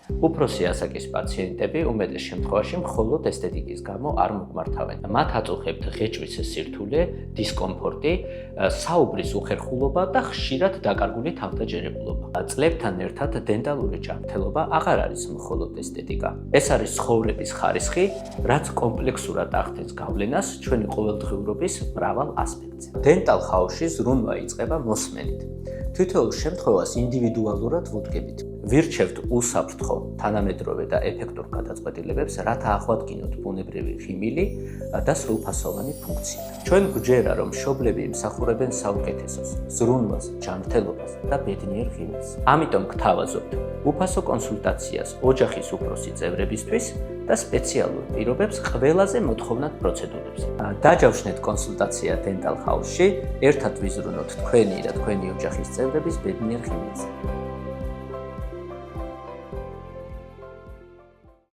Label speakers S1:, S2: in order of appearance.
S1: უფროსი ასაკის პაციენტები უმეტეს შემთხვევაში მხოლოდ ესთეტიკის გამო არ მოგმართავენ. მათ აწუხებთ ღეჭვის სირთულე, დისკომფორტი, საუბრის უხერხულობა და ხშირად დაკარგული თავდაჯერებულობა. წლებთან ერთად დენტალური ჯანმრთელობა აღარ არის მხოლოდ ესთეტიკა. ეს არის ცხოვრების ხარისხი, რაც კომპლექსურად ახდენს გავლენას ჩვენი ყოველდღიურობის მრავალ ასპექტზე. დენტალ ჰაუსში ზრუნვა იწყება მოსმენით. თითოეულ შემთხვევას ინდივიდუალურად ვუდგებით. ვირჩევთ უსაფრთხო, თანამედროვე და ეფექტურ გადაწყვეტილებებს, რათა აღვადგინოთ ბუნებრივი ღიმილი და სრულფასოვანი ფუნქცია. ჩვენ გვჯერა, რომ მშობლები იმსახურებენ საუკეთესოს, ზრუნვას, ჯანმრთელობას და ბედნიერ ღიმილს. ამიტომ გთავაზობთ უფასო კონსულტაციას ოჯახის უფროსი წევრებისთვის და სპეციალურ პირობებს ყველაზე მოთხოვნად პროცედურებს. დაჯავშნეთ კონსულტაცია დენტალ ჰაუსში, ერთად ვიზრუნოთ თქვენი და თქვენი ოჯახის წევრების ბედნიერ ღიმილს.